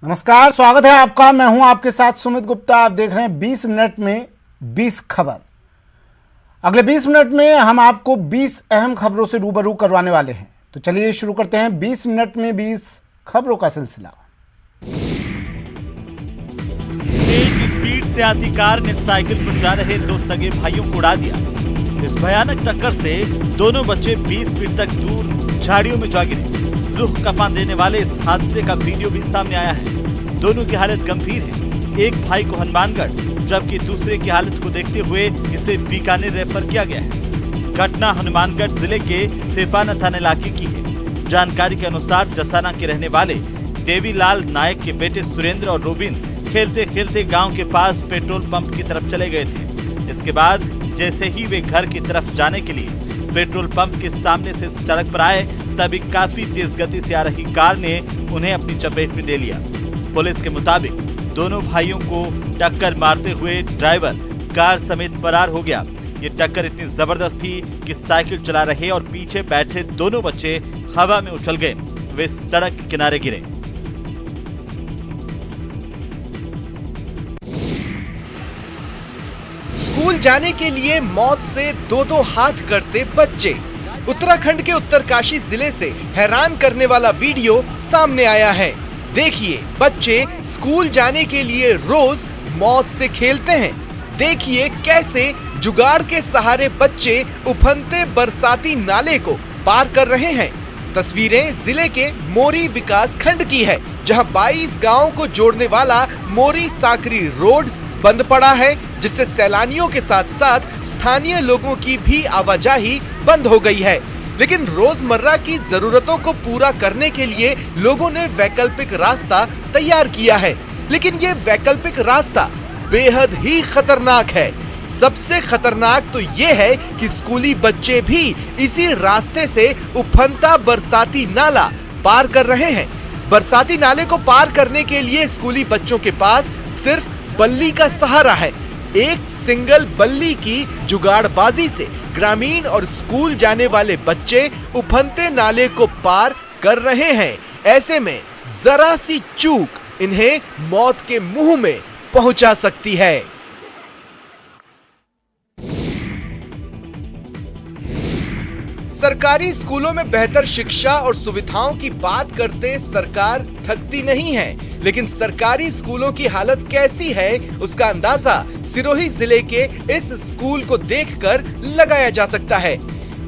नमस्कार, स्वागत है आपका। मैं हूं आपके साथ सुमित गुप्ता। आप देख रहे हैं 20 मिनट में 20 खबर। अगले 20 मिनट में हम आपको 20 अहम खबरों से रूबरू करवाने वाले हैं। तो चलिए शुरू करते हैं 20 मिनट में 20 खबरों का सिलसिला। तेज स्पीड से आती कार ने साइकिल पर जा रहे दो सगे भाइयों को उड़ा दिया। इस भयानक टक्कर से दोनों बच्चे 20 फीट तक दूर झाड़ियों में जा गिरे। रुख कपा देने वाले इस हादसे का वीडियो भी सामने आया है। दोनों की हालत गंभीर है। एक भाई को हनुमानगढ़ जबकि दूसरे की हालत को देखते हुए इसे बीकानेर रेफर किया गया है। घटना हनुमानगढ़ जिले के फेफाना थाना इलाके की है। जानकारी के अनुसार जसाना के रहने वाले देवीलाल नायक के बेटे सुरेंद्र और रोबिन खेलते खेलते गांव के पास पेट्रोल पंप की तरफ चले गए थे। इसके बाद जैसे ही वे घर की तरफ जाने के लिए पेट्रोल पंप के सामने से सड़क पर आए, तभी काफी तेज गति से आ रही कार ने उन्हें अपनी चपेट में ले लिया। पुलिस के मुताबिक दोनों भाइयों को टक्कर मारते हुए ड्राइवर कार समेत फरार हो गया। ये टक्कर इतनी जबरदस्त थी कि साइकिल चला रहे और पीछे बैठे दोनों बच्चे हवा में उछल गए। वे सड़क के किनारे गिरे। स्कूल जाने के लिए मौत से दो हाथ करते बच्चे। उत्तराखंड के उत्तरकाशी जिले से हैरान करने वाला वीडियो सामने आया है। देखिए, बच्चे स्कूल जाने के लिए रोज मौत से खेलते हैं। देखिए कैसे जुगाड़ के सहारे बच्चे उफनते बरसाती नाले को पार कर रहे हैं। तस्वीरें जिले के मोरी विकास खंड की है, जहां 22 गांवों को जोड़ने वाला मोरी सांकरी रोड बंद पड़ा है, जिससे सैलानियों के साथ साथ स्थानीय लोगों की भी आवाजाही बंद हो गई है। लेकिन रोजमर्रा की जरूरतों को पूरा करने के लिए लोगों ने वैकल्पिक रास्ता तैयार किया है, लेकिन ये वैकल्पिक रास्ता बेहद ही खतरनाक है। सबसे खतरनाक तो ये है कि स्कूली बच्चे भी इसी रास्ते से उफनता बरसाती नाला पार कर रहे हैं। बरसाती नाले को पार करने के लिए स्कूली बच्चों के पास सिर्फ बल्ली का सहारा है। एक सिंगल बल्ली की जुगाड़बाजी से ग्रामीण और स्कूल जाने वाले बच्चे उफनते नाले को पार कर रहे हैं। ऐसे में जरा सी चूक इन्हें मौत के मुंह में पहुंचा सकती है। सरकारी स्कूलों में बेहतर शिक्षा और सुविधाओं की बात करते सरकार थकती नहीं है, लेकिन सरकारी स्कूलों की हालत कैसी है उसका अंदाजा सिरोही जिले के इस स्कूल को देखकर लगाया जा सकता है।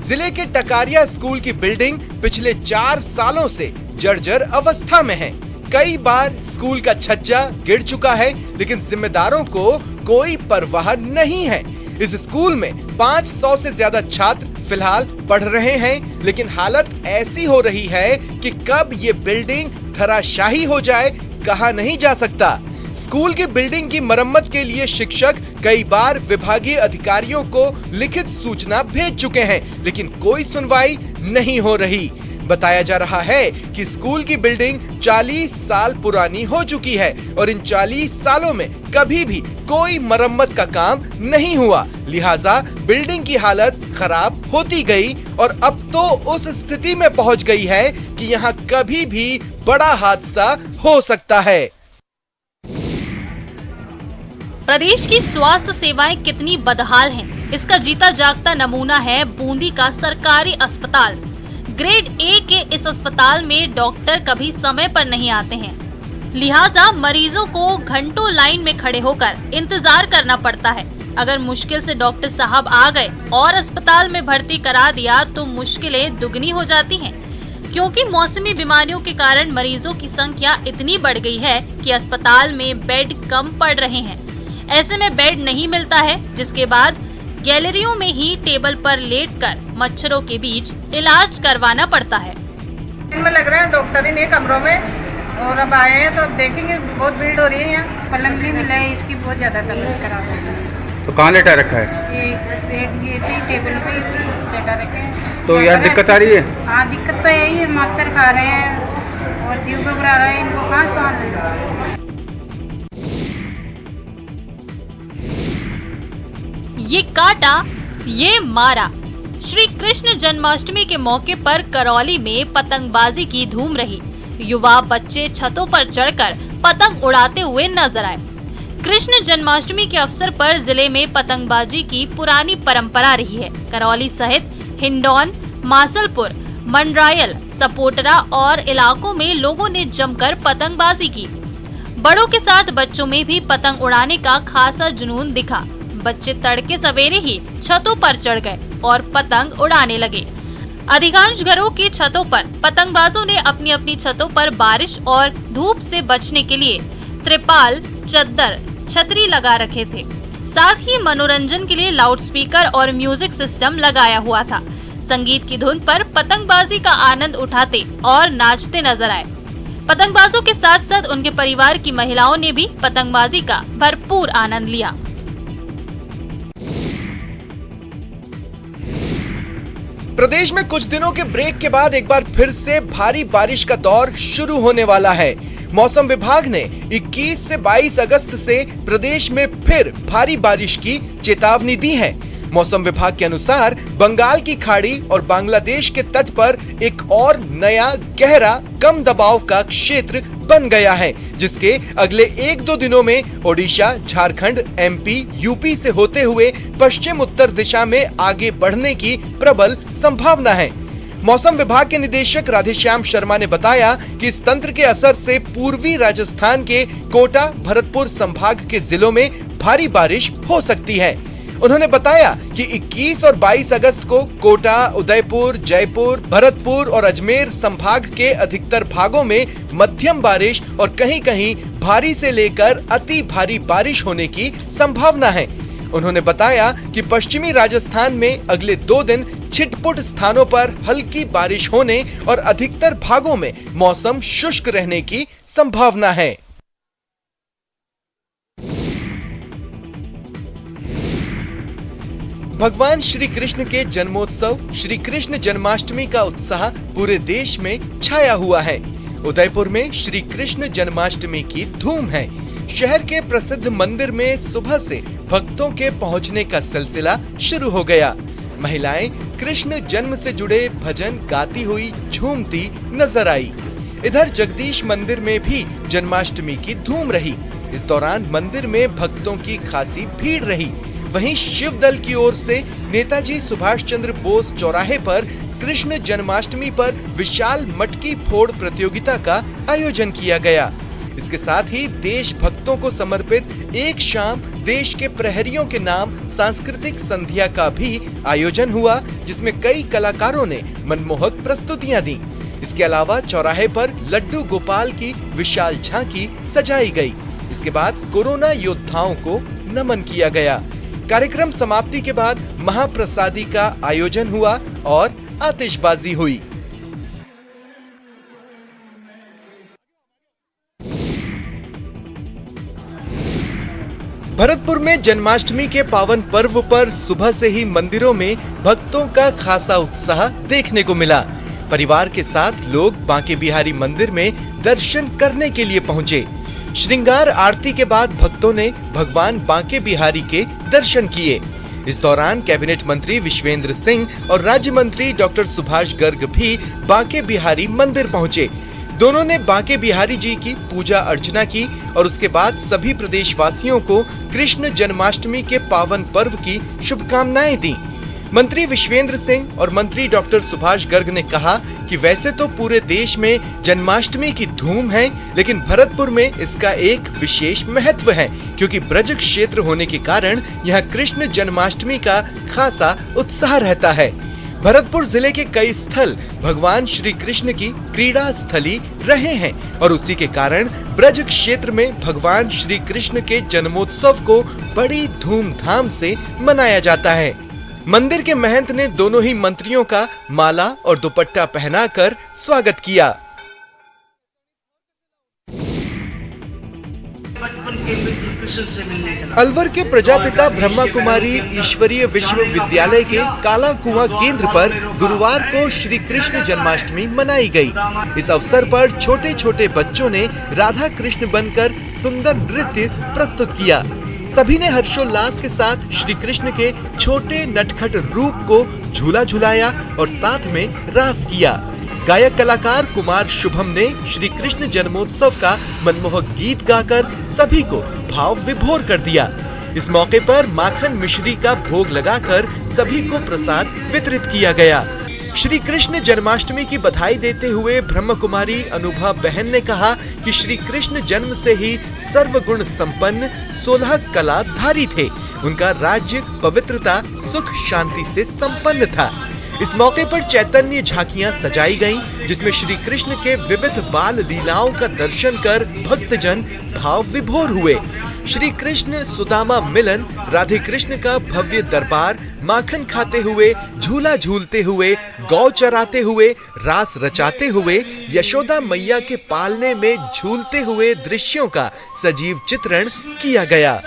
जिले के टकारिया स्कूल की बिल्डिंग पिछले 4 सालों से जर्जर अवस्था में है। कई बार स्कूल का छज्जा गिर चुका है, लेकिन जिम्मेदारों को कोई परवाह नहीं है। इस स्कूल में 500 से ज्यादा छात्र फिलहाल पढ़ रहे हैं, लेकिन हालत ऐसी हो रही है कि कब ये बिल्डिंग धराशाही हो जाए कहा नहीं जा सकता। स्कूल की बिल्डिंग की मरम्मत के लिए शिक्षक कई बार विभागीय अधिकारियों को लिखित सूचना भेज चुके हैं, लेकिन कोई सुनवाई नहीं हो रही। बताया जा रहा है कि स्कूल की बिल्डिंग 40 साल पुरानी हो चुकी है और इन 40 सालों में कभी भी कोई मरम्मत का काम नहीं हुआ, लिहाजा बिल्डिंग की हालत खराब होती गई और अब तो उस स्थिति में पहुंच गई है कि यहाँ कभी भी बड़ा हादसा हो सकता है। प्रदेश की स्वास्थ्य सेवाएं कितनी बदहाल हैं, इसका जीता जागता नमूना है बूंदी का सरकारी अस्पताल। ग्रेड ए के इस अस्पताल में डॉक्टर कभी समय पर नहीं आते हैं, लिहाजा मरीजों को घंटों लाइन में खड़े होकर इंतजार करना पड़ता है। अगर मुश्किल से डॉक्टर साहब आ गए और अस्पताल में भर्ती करा दिया तो मुश्किलें दुगनी हो जाती हैं, क्योंकि मौसमी बीमारियों के कारण मरीजों की संख्या इतनी बढ़ गई है कि अस्पताल में बेड कम पड़ रहे हैं। ऐसे में बेड नहीं मिलता है, जिसके बाद गैलरियों में ही टेबल पर लेटकर मच्छरों के बीच इलाज करवाना पड़ता है। इनमें लग रहा है डॉक्टर ही नहीं कमरों में, और अब आए हैं तो अब देखेंगे बहुत भीड़ हो रही है। यहाँ पलंग नहीं मिला है, इसकी बहुत ज्यादा तकलीफ खराब है। तो कहाँ लेटा रखा है? ये इसी टेबल पे लेटा रखे हैं। तो यार दिक्कत आ रही है? हाँ, दिक्कत तो यही है, मच्छर खा रहे हैं और जीव घबरा रहा है, इनको कहाँ सांस है। ये काटा, ये मारा। श्री कृष्ण जन्माष्टमी के मौके पर करौली में पतंगबाजी की धूम रही। युवा बच्चे छतों पर चढ़कर पतंग उड़ाते हुए नजर आए। कृष्ण जन्माष्टमी के अवसर पर जिले में पतंगबाजी की पुरानी परंपरा रही है। करौली सहित हिंडौन, मासलपुर, मंडरायल, सपोटरा और इलाकों में लोगों ने जमकर पतंगबाजी की। बड़ों के साथ बच्चों में भी पतंग उड़ाने का खासा जुनून दिखा। बच्चे तड़के सवेरे ही छतों पर चढ़ गए और पतंग उड़ाने लगे। अधिकांश घरों की छतों पर पतंगबाजों ने अपनी अपनी छतों पर बारिश और धूप से बचने के लिए त्रिपाल, चद्दर, छतरी लगा रखे थे। साथ ही मनोरंजन के लिए लाउडस्पीकर और म्यूजिक सिस्टम लगाया हुआ था। संगीत की धुन पर पतंगबाजी का आनंद उठाते और नाचते नजर आए। पतंगबाजों के साथ साथ उनके परिवार की महिलाओं ने भी पतंगबाजी का भरपूर आनंद लिया। प्रदेश में कुछ दिनों के ब्रेक के बाद एक बार फिर से भारी बारिश का दौर शुरू होने वाला है। मौसम विभाग ने 21 से 22 अगस्त से प्रदेश में फिर भारी बारिश की चेतावनी दी है। मौसम विभाग के अनुसार बंगाल की खाड़ी और बांग्लादेश के तट पर एक और नया गहरा कम दबाव का क्षेत्र बन गया है, जिसके अगले 1-2 दिनों में ओडिशा, झारखंड, एमपी, यूपी से होते हुए पश्चिम उत्तर दिशा में आगे बढ़ने की प्रबल संभावना है। मौसम विभाग के निदेशक राधेश्याम शर्मा ने बताया कि इस तंत्र के असर से पूर्वी राजस्थान के कोटा, भरतपुर संभाग के जिलों में भारी बारिश हो सकती है। उन्होंने बताया कि 21 और 22 अगस्त को कोटा, उदयपुर, जयपुर, भरतपुर और अजमेर संभाग के अधिकतर भागों में मध्यम बारिश और कहीं-कहीं भारी से लेकर अति भारी बारिश होने की संभावना है। उन्होंने बताया कि पश्चिमी राजस्थान में अगले 2 दिन छिटपुट स्थानों पर हल्की बारिश होने और अधिकतर भागों में मौसम शुष्क रहने की संभावना है। भगवान श्री कृष्ण के जन्मोत्सव श्री कृष्ण जन्माष्टमी का उत्साह पूरे देश में छाया हुआ है। उदयपुर में श्री कृष्ण जन्माष्टमी की धूम है। शहर के प्रसिद्ध मंदिर में सुबह से भक्तों के पहुंचने का सिलसिला शुरू हो गया। महिलाएं कृष्ण जन्म से जुड़े भजन गाती हुई झूमती नजर आई। इधर जगदीश मंदिर में भी जन्माष्टमी की धूम रही। इस दौरान मंदिर में भक्तों की खासी भीड़ रही। वहीं शिव दल की ओर से नेताजी सुभाष चंद्र बोस चौराहे पर कृष्ण जन्माष्टमी पर विशाल मटकी फोड़ प्रतियोगिता का आयोजन किया गया। इसके साथ ही देशभक्तों को समर्पित एक शाम देश के प्रहरियों के नाम सांस्कृतिक संध्या का भी आयोजन हुआ, जिसमें कई कलाकारों ने मनमोहक प्रस्तुतियां दी। इसके अलावा चौराहे पर लड्डू गोपाल की विशाल झांकी सजाई गई। इसके बाद कोरोना योद्धाओं को नमन किया गया। कार्यक्रम समाप्ति के बाद महाप्रसादी का आयोजन हुआ और आतिशबाजी हुई। भरतपुर में जन्माष्टमी के पावन पर्व पर सुबह से ही मंदिरों में भक्तों का खासा उत्साह देखने को मिला। परिवार के साथ लोग बांके बिहारी मंदिर में दर्शन करने के लिए पहुंचे। श्रृंगार आरती के बाद भक्तों ने भगवान बांके बिहारी के दर्शन किए। इस दौरान कैबिनेट मंत्री विश्वेंद्र सिंह और राज्य मंत्री डॉक्टर सुभाष गर्ग भी बांके बिहारी मंदिर पहुंचे। दोनों ने बांके बिहारी जी की पूजा अर्चना की और उसके बाद सभी प्रदेशवासियों को कृष्ण जन्माष्टमी के पावन पर्व की शुभकामनाएं दी। मंत्री विश्वेंद्र सिंह और मंत्री डॉक्टर सुभाष गर्ग ने कहा कि वैसे तो पूरे देश में जन्माष्टमी की धूम है, लेकिन भरतपुर में इसका एक विशेष महत्व है, क्योंकि ब्रज क्षेत्र होने के कारण यहाँ कृष्ण जन्माष्टमी का खासा उत्साह रहता है। भरतपुर जिले के कई स्थल भगवान श्री कृष्ण की क्रीड़ा स्थली रहे हैं और उसी के कारण ब्रज क्षेत्र में भगवान श्री कृष्ण के जन्मोत्सव को बड़ी धूमधाम से मनाया जाता है। मंदिर के महंत ने दोनों ही मंत्रियों का माला और दुपट्टा पहनाकर स्वागत किया। अलवर के प्रजापिता ब्रह्मा कुमारी ईश्वरीय विश्वविद्यालय के काला कुआं केंद्र पर गुरुवार को श्री कृष्ण जन्माष्टमी मनाई गई। इस अवसर पर छोटे छोटे बच्चों ने राधा कृष्ण बनकर सुंदर नृत्य प्रस्तुत किया। सभी ने हर्षोल्लास के साथ श्री कृष्ण के छोटे नटखट रूप को झूला झुलाया और साथ में रास किया। गायक कलाकार कुमार शुभम ने श्री कृष्ण जन्मोत्सव का मनमोहक गीत गाकर सभी को भाव विभोर कर दिया। इस मौके पर माखन मिश्री का भोग लगाकर सभी को प्रसाद वितरित किया गया। श्री कृष्ण जन्माष्टमी की बधाई देते हुए ब्रह्म कुमारी अनुभा बहन ने कहा कि श्री कृष्ण जन्म से ही सर्वगुण संपन्न 16 कलाधारी थे। उनका राज्य पवित्रता सुख शांति से संपन्न था। इस मौके पर चैतन्य झांकियां सजाई गईं, जिसमें श्री कृष्ण के विविध बाल लीलाओं का दर्शन कर भक्तजन भाव विभोर हुए। श्री कृष्ण सुदामा मिलन, राधे कृष्ण का भव्य दरबार, माखन खाते हुए, झूला झूलते हुए, गौ चराते हुए, रास रचाते हुए, यशोदा मैया के पालने में झूलते हुए दृश्यों का सजीव चित्रण किया गया।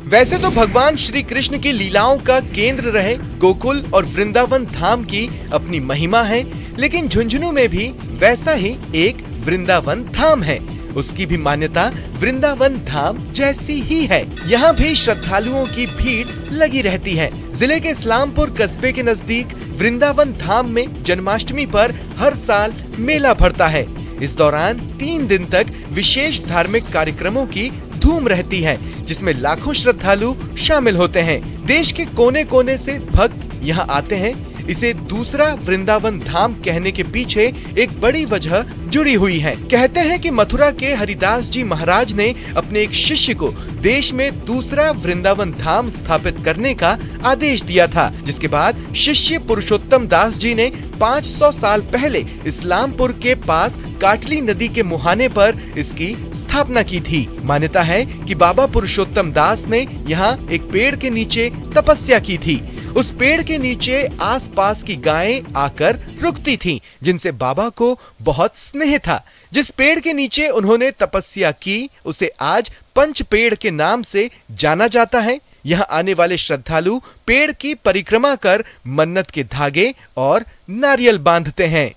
वैसे तो भगवान श्री कृष्ण की लीलाओं का केंद्र रहे गोकुल और वृंदावन धाम की अपनी महिमा है, लेकिन झुंझुनू में भी वैसा ही एक वृंदावन धाम है। उसकी भी मान्यता वृंदावन धाम जैसी ही है। यहाँ भी श्रद्धालुओं की भीड़ लगी रहती है। जिले के इस्लामपुर कस्बे के नजदीक वृंदावन धाम में जन्माष्टमी पर हर साल मेला भरता है। इस दौरान 3 दिन तक विशेष धार्मिक कार्यक्रमों की धूम रहती है, जिसमें लाखों श्रद्धालु शामिल होते हैं। देश के कोने कोने से भक्त यहाँ आते हैं। इसे दूसरा वृंदावन धाम कहने के पीछे एक बड़ी वजह जुड़ी हुई है। कहते हैं कि मथुरा के हरिदास जी महाराज ने अपने एक शिष्य को देश में दूसरा वृंदावन धाम स्थापित करने का आदेश दिया था, जिसके बाद शिष्य पुरुषोत्तम दास जी ने 500 साल पहले इस्लामपुर के पास काटली नदी के मुहाने पर इसकी स्थापना की थी। मान्यता है कि बाबा पुरुषोत्तम दास ने यहाँ एक पेड़ के नीचे तपस्या की थी। उस पेड़ के नीचे आसपास की गायें आकर रुकती थीं, जिनसे बाबा को बहुत स्नेह था। जिस पेड़ के नीचे उन्होंने तपस्या की, उसे आज पंच पेड़ के नाम से जाना जाता है। यहाँ आने वाले श्रद्धालु पेड़ की परिक्रमा कर मन्नत के धागे और नारियल बांधते हैं।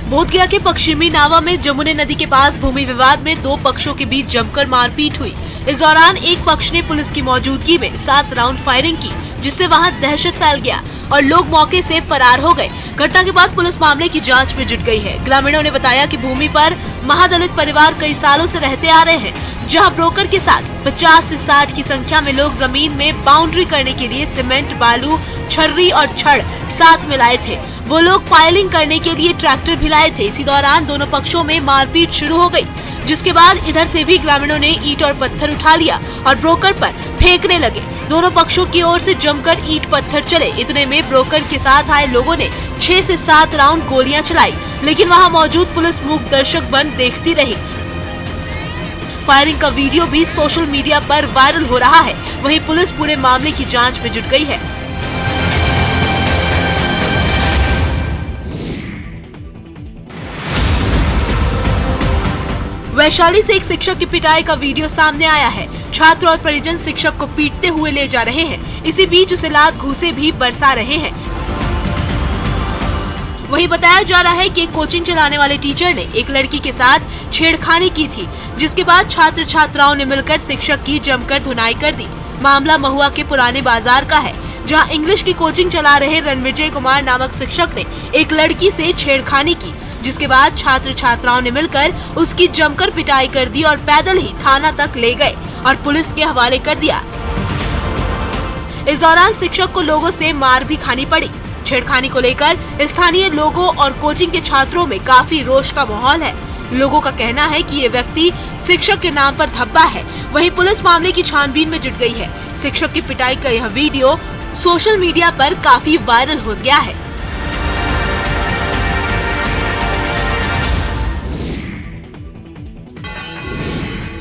बोधगया के पश्चिमी नावा में जमुने नदी के पास भूमि विवाद में 2 पक्षों के बीच जमकर मारपीट हुई। इस दौरान एक पक्ष ने पुलिस की मौजूदगी में 7 राउंड फायरिंग की, जिससे वहां दहशत फैल गया और लोग मौके से फरार हो गए। घटना के बाद पुलिस मामले की जांच में जुट गई है। ग्रामीणों ने बताया कि भूमि पर महादलित परिवार कई सालों से रहते आ रहे हैं, जहां ब्रोकर के साथ 50 से 60 की संख्या में लोग जमीन में बाउंड्री करने के लिए सीमेंट, बालू, छर्री और छड़ साथ में लाए थे। वो लोग पाइलिंग करने के लिए ट्रैक्टर भी लाए थे। इसी दौरान दोनों पक्षों में मारपीट शुरू हो गई, जिसके बाद इधर से भी ग्रामीणों ने ईंट और पत्थर उठा लिया और ब्रोकर पर फेंकने लगे। दोनों पक्षों की ओर से जमकर ईंट पत्थर चले। इतने में ब्रोकर के साथ आए लोगों ने 6 से 7 राउंड गोलियां चलाई, लेकिन वहां मौजूद पुलिस मूक दर्शक बन देखती रही। फायरिंग का वीडियो भी सोशल मीडिया पर वायरल हो रहा है। वहीं पुलिस पूरे मामले की जांच में जुट गई है। वैशाली से एक शिक्षक की पिटाई का वीडियो सामने आया है। छात्र और परिजन शिक्षक को पीटते हुए ले जा रहे हैं। इसी बीच उसे लात घूंसे भी बरसा रहे हैं। वहीं बताया जा रहा है कि कोचिंग चलाने वाले टीचर ने एक लड़की के साथ छेड़खानी की थी, जिसके बाद छात्र छात्राओं ने मिलकर शिक्षक की जमकर धुनाई कर दी। मामला महुआ के पुराने बाजार का है, जहां इंग्लिश की कोचिंग चला रहे रणविजय कुमार नामक शिक्षक ने एक लड़की से छेड़खानी की, जिसके बाद छात्र छात्राओं ने मिलकर उसकी जमकर पिटाई कर दी और पैदल ही थाना तक ले गए और पुलिस के हवाले कर दिया। इस दौरान शिक्षक को लोगों से मार भी खानी पड़ी। छेड़खानी को लेकर स्थानीय लोगों और कोचिंग के छात्रों में काफी रोष का माहौल है। लोगों का कहना है कि ये व्यक्ति शिक्षक के नाम पर धब्बा है। वहीं पुलिस मामले की छानबीन में जुट गई है। शिक्षक की पिटाई का यह वीडियो सोशल मीडिया पर काफी वायरल हो गया है।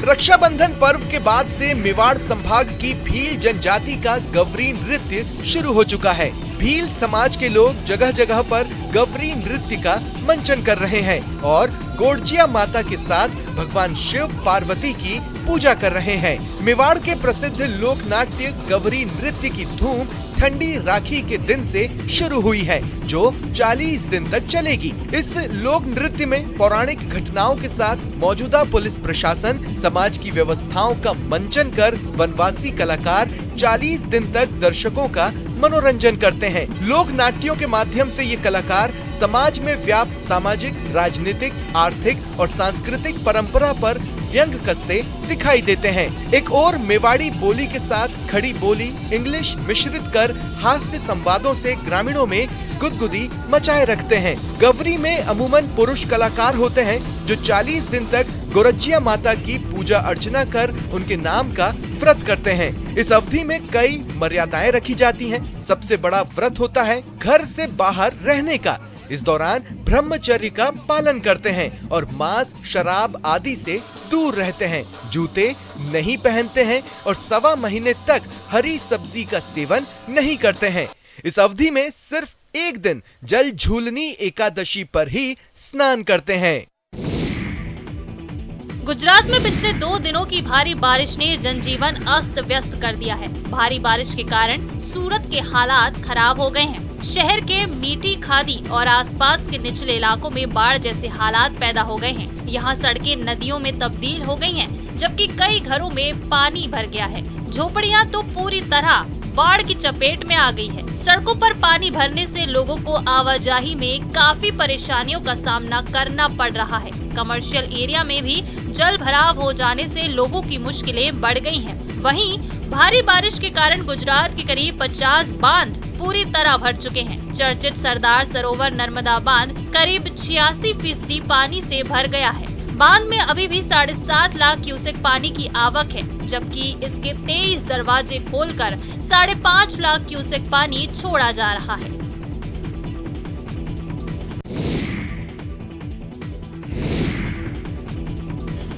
रक्षाबंधन पर्व के बाद से मेवाड़ संभाग की भील जनजाति का गवरी नृत्य शुरू हो चुका है। भील समाज के लोग जगह जगह पर गवरी नृत्य का मंचन कर रहे हैं और गोरजिया माता के साथ भगवान शिव पार्वती की पूजा कर रहे हैं। मेवाड़ के प्रसिद्ध लोक नाट्य गवरी नृत्य की धूम ठंडी राखी के दिन से शुरू हुई है, जो 40 दिन तक चलेगी। इस लोक नृत्य में पौराणिक घटनाओं के साथ मौजूदा पुलिस प्रशासन, समाज की व्यवस्थाओं का मंचन कर वनवासी कलाकार 40 दिन तक दर्शकों का मनोरंजन करते हैं। लोक नाट्यों के माध्यम से ये कलाकार समाज में व्याप्त सामाजिक, राजनीतिक, आर्थिक और सांस्कृतिक परंपरा पर व्यंग कसते दिखाई देते हैं। एक और मेवाड़ी बोली के साथ खड़ी बोली, इंग्लिश मिश्रित कर हास्य संवादों से ग्रामीणों में गुदगुदी मचाए रखते हैं। गवरी में अमूमन पुरुष कलाकार होते हैं जो 40 दिन तक गोरज्जिया माता की पूजा अर्चना कर उनके नाम का व्रत करते हैं। इस अवधि में कई मर्यादाएं रखी जाती हैं। सबसे बड़ा व्रत होता है घर से बाहर रहने का। इस दौरान ब्रह्मचर्य का पालन करते हैं और मांस, शराब आदि से दूर रहते हैं। जूते नहीं पहनते हैं और 1.25 महीने तक हरी सब्जी का सेवन नहीं करते हैं। इस अवधि में सिर्फ एक दिन जल झूलनी एकादशी पर ही स्नान करते हैं। गुजरात में पिछले 2 दिनों की भारी बारिश ने जनजीवन अस्त व्यस्त कर दिया है। भारी बारिश के कारण सूरत के हालात खराब हो गए हैं। शहर के मीठी खादी और आसपास के निचले इलाकों में बाढ़ जैसे हालात पैदा हो गए हैं। यहाँ सड़कें नदियों में तब्दील हो गई हैं, जबकि कई घरों में पानी भर गया है। झोपड़ियाँ तो पूरी तरह बाढ़ की चपेट में आ गई है। सड़कों पर पानी भरने से लोगों को आवाजाही में काफी परेशानियों का सामना करना पड़ रहा है। कमर्शियल एरिया में भी जल भराव हो जाने से लोगों की मुश्किलें बढ़ गई हैं। वहीं भारी बारिश के कारण गुजरात के करीब 50 बांध पूरी तरह भर चुके हैं। चर्चित सरदार सरोवर नर्मदा बांध करीब 86% पानी से भर गया है। बांध में अभी भी 7.5 लाख क्यूसेक पानी की आवक है, जबकि इसके 23 दरवाजे खोलकर 5.5 लाख क्यूसेक पानी छोड़ा जा रहा है।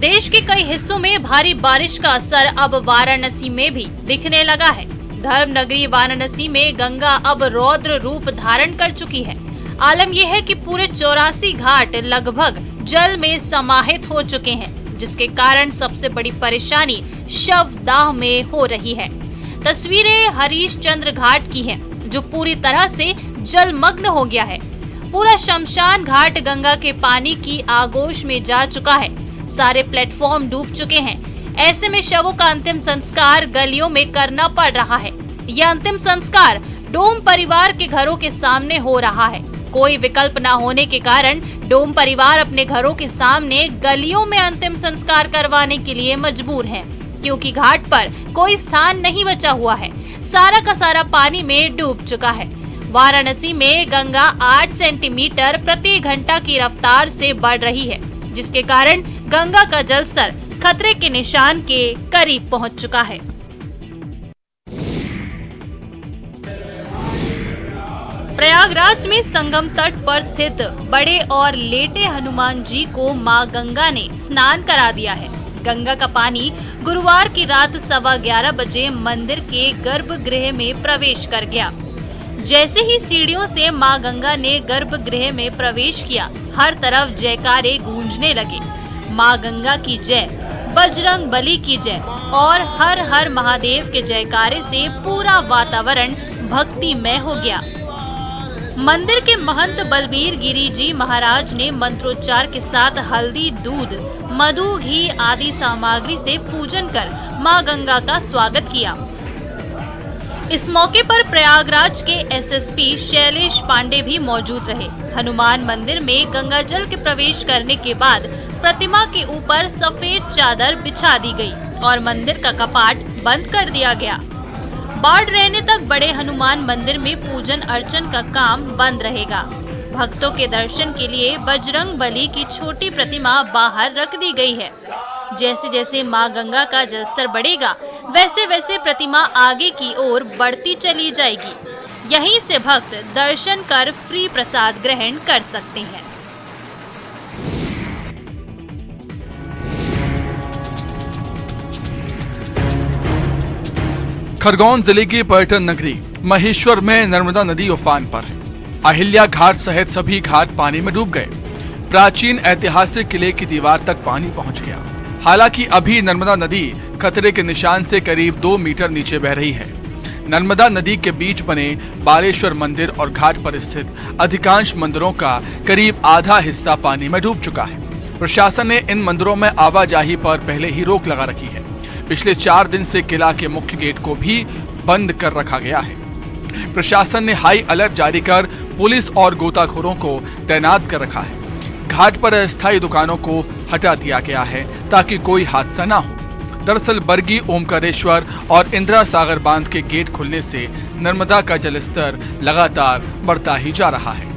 देश के कई हिस्सों में भारी बारिश का असर अब वाराणसी में भी दिखने लगा है। धर्म नगरी वाराणसी में गंगा अब रौद्र रूप धारण कर चुकी है। आलम यह है कि पूरे 84 घाट लगभग जल में समाहित हो चुके हैं, जिसके कारण सबसे बड़ी परेशानी शवदाह में हो रही है। तस्वीरें हरीशचंद्र घाट की हैं, जो पूरी तरह से जलमग्न हो गया है। पूरा शमशान घाट गंगा के पानी की आगोश में जा चुका है। सारे प्लेटफॉर्म डूब चुके हैं। ऐसे में शवों का अंतिम संस्कार गलियों में करना पड़ रहा है। यह अंतिम संस्कार डोम परिवार के घरों के सामने हो रहा है। कोई विकल्प न होने के कारण डोम परिवार अपने घरों के सामने गलियों में अंतिम संस्कार करवाने के लिए मजबूर है, क्योंकि घाट पर कोई स्थान नहीं बचा हुआ है। सारा का सारा पानी में डूब चुका है। वाराणसी में गंगा 8 सेंटीमीटर प्रति घंटा की रफ्तार से बढ़ रही है, जिसके कारण गंगा का जलस्तर खतरे के निशान के करीब पहुंच चुका है। प्रयागराज में संगम तट पर स्थित बड़े और लेटे हनुमान जी को मां गंगा ने स्नान करा दिया है। गंगा का पानी गुरुवार की रात 11:15 बजे मंदिर के गर्भगृह में प्रवेश कर गया। जैसे ही सीढ़ियों से मां गंगा ने गर्भगृह में प्रवेश किया, हर तरफ जयकारे गूंजने लगे। मां गंगा की जय, बजरंग बली की जय और हर हर महादेव के जयकारे से पूरा वातावरण भक्तिमय हो गया। मंदिर के महंत बलबीर गिरी जी महाराज ने मंत्रोच्चार के साथ हल्दी, दूध, मधु, घी आदि सामग्री से पूजन कर मां गंगा का स्वागत किया। इस मौके पर प्रयागराज के एसएसपी शैलेश पांडे भी मौजूद रहे। हनुमान मंदिर में गंगा जल के प्रवेश करने के बाद प्रतिमा के ऊपर सफेद चादर बिछा दी गई और मंदिर का कपाट बंद कर दिया गया। बाढ़ रहने तक बड़े हनुमान मंदिर में पूजन अर्चन का काम बंद रहेगा। भक्तों के दर्शन के लिए बजरंग बली की छोटी प्रतिमा बाहर रख दी गई है। जैसे जैसे मां गंगा का जलस्तर बढ़ेगा, वैसे वैसे प्रतिमा आगे की ओर बढ़ती चली जाएगी। यहीं से भक्त दर्शन कर फ्री प्रसाद ग्रहण कर सकते हैं। खरगोन जिले की पर्यटन नगरी महेश्वर में नर्मदा नदी उफान पर है। अहिल्या घाट सहित सभी घाट पानी में डूब गए। प्राचीन ऐतिहासिक किले की दीवार तक पानी पहुंच गया। हालांकि अभी नर्मदा नदी खतरे के निशान से करीब 2 मीटर नीचे बह रही है। नर्मदा नदी के बीच बने बालेश्वर मंदिर और घाट पर स्थित अधिकांश मंदिरों का करीब आधा हिस्सा पानी में डूब चुका है। प्रशासन ने इन मंदिरों में आवाजाही पर पहले ही रोक लगा रखी है। पिछले 4 दिन से किला के मुख्य गेट को भी बंद कर रखा गया है। प्रशासन ने हाई अलर्ट जारी कर पुलिस और गोताखोरों को तैनात कर रखा है। घाट पर अस्थायी दुकानों को हटा दिया गया है ताकि कोई हादसा ना हो। दरअसल बरगी, ओमकारेश्वर और इंदिरा सागर बांध के गेट खुलने से नर्मदा का जलस्तर लगातार बढ़ता ही जा रहा है।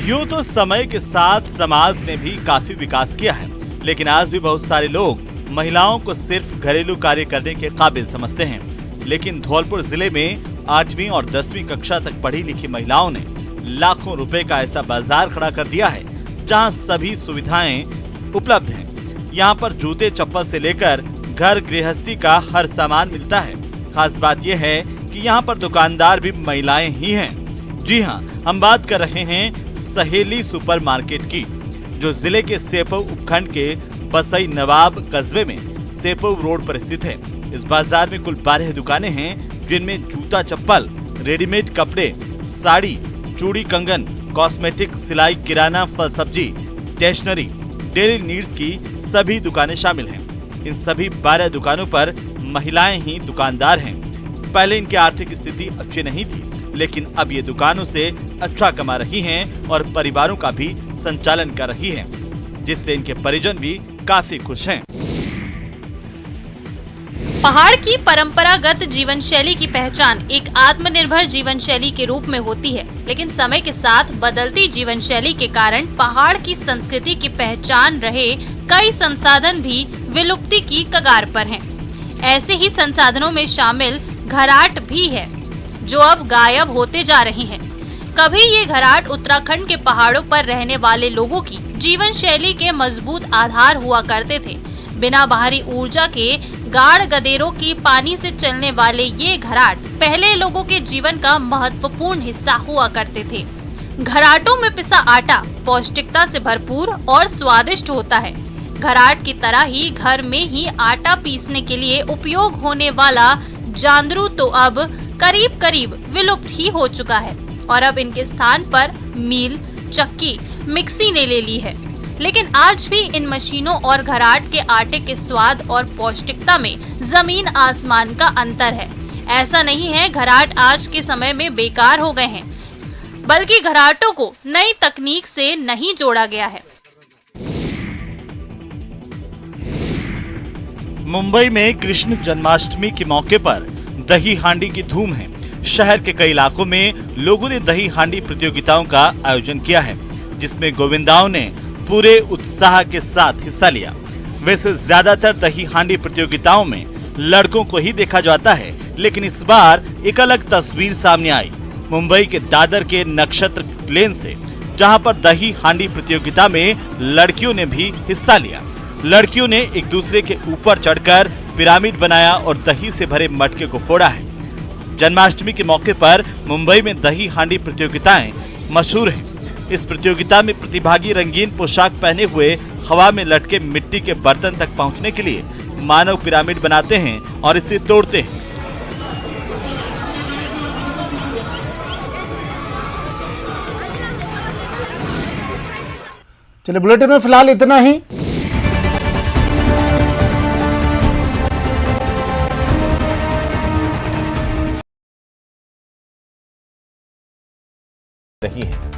यूं तो समय के साथ समाज ने भी काफी विकास किया है, लेकिन आज भी बहुत सारे लोग महिलाओं को सिर्फ घरेलू कार्य करने के काबिल समझते हैं। लेकिन धौलपुर जिले में 8वीं और 10वीं कक्षा तक पढ़ी लिखी महिलाओं ने लाखों रुपए का ऐसा बाजार खड़ा कर दिया है जहां सभी सुविधाएं उपलब्ध हैं। यहां पर जूते चप्पल से लेकर घर गृहस्थी का हर सामान मिलता है। खास बात यह है कि यहां पर दुकानदार भी महिलाएं ही हैं। जी हां, हम बात कर रहे हैं सहेली सुपरमार्केट की, जो जिले के सेपऊ उपखंड के बसई नवाब कस्बे में सेपऊ रोड पर स्थित है। इस बाजार में कुल 12 दुकानें हैं, जिनमें जूता चप्पल, रेडीमेड कपड़े, साड़ी, चूड़ी कंगन, कॉस्मेटिक, सिलाई, किराना, फल सब्जी, स्टेशनरी, डेली नीड्स की सभी दुकानें शामिल हैं। इन सभी 12 दुकानों पर महिलाएं ही दुकानदार हैं। पहले इनकी आर्थिक स्थिति अच्छी नहीं थी, लेकिन अब ये दुकानों से अच्छा कमा रही हैं और परिवारों का भी संचालन कर रही हैं, जिससे इनके परिजन भी काफी खुश हैं। पहाड़ की परंपरागत जीवन शैली की पहचान एक आत्मनिर्भर जीवन शैली के रूप में होती है, लेकिन समय के साथ बदलती जीवन शैली के कारण पहाड़ की संस्कृति की पहचान रहे कई संसाधन भी विलुप्ति की कगार पर हैं। ऐसे ही संसाधनों में शामिल घराट भी है, जो अब गायब होते जा रही हैं। कभी ये घराट उत्तराखंड के पहाड़ों पर रहने वाले लोगों की जीवन शैली के मजबूत आधार हुआ करते थे। बिना बाहरी ऊर्जा के गाढ़ गदेरों की पानी से चलने वाले ये घराट पहले लोगों के जीवन का महत्वपूर्ण हिस्सा हुआ करते थे। घराटों में पिसा आटा पौष्टिकता से भरपूर और स्वादिष्ट होता है। घराट की तरह ही घर में ही आटा पीसने के लिए उपयोग होने वाला जांदरू तो अब करीब करीब विलुप्त ही हो चुका है और अब इनके स्थान पर मील, चक्की, मिक्सी ने ले ली है। लेकिन आज भी इन मशीनों और घराट के आटे के स्वाद और पौष्टिकता में जमीन आसमान का अंतर है। ऐसा नहीं है घराट आज के समय में बेकार हो गए हैं, बल्कि घराटों को नई तकनीक से नहीं जोड़ा गया है। मुंबई में कृष्ण जन्माष्टमी के मौके पर दही हांडी की धूम है। शहर के कई इलाकों में लोगों ने दही हांडी प्रतियोगिताओं का आयोजन किया है, जिसमें गोविंदाओं ने पूरे उत्साह के साथ हिस्सा लिया। वैसे ज्यादातर दही हांडी प्रतियोगिताओं में लड़कों को ही देखा जाता है, लेकिन इस बार एक अलग तस्वीर सामने आई मुंबई के दादर के नक्षत्र लेन से, जहां पर दही हांडी प्रतियोगिता में लड़कियों ने भी हिस्सा लिया। लड़कियों ने एक दूसरे के ऊपर चढ़कर पिरामिड बनाया और दही से भरे मटके को फोड़ा है। जन्माष्टमी के मौके पर मुंबई में दही हांडी प्रतियोगिताएं मशहूर हैं। इस प्रतियोगिता में प्रतिभागी रंगीन पोशाक पहने हुए हवा में लटके मिट्टी के बर्तन तक पहुंचने के लिए मानव पिरामिड बनाते हैं और इसे तोड़ते हैं। चलिए, बुलेटिन में फिलहाल इतना ही। रही है।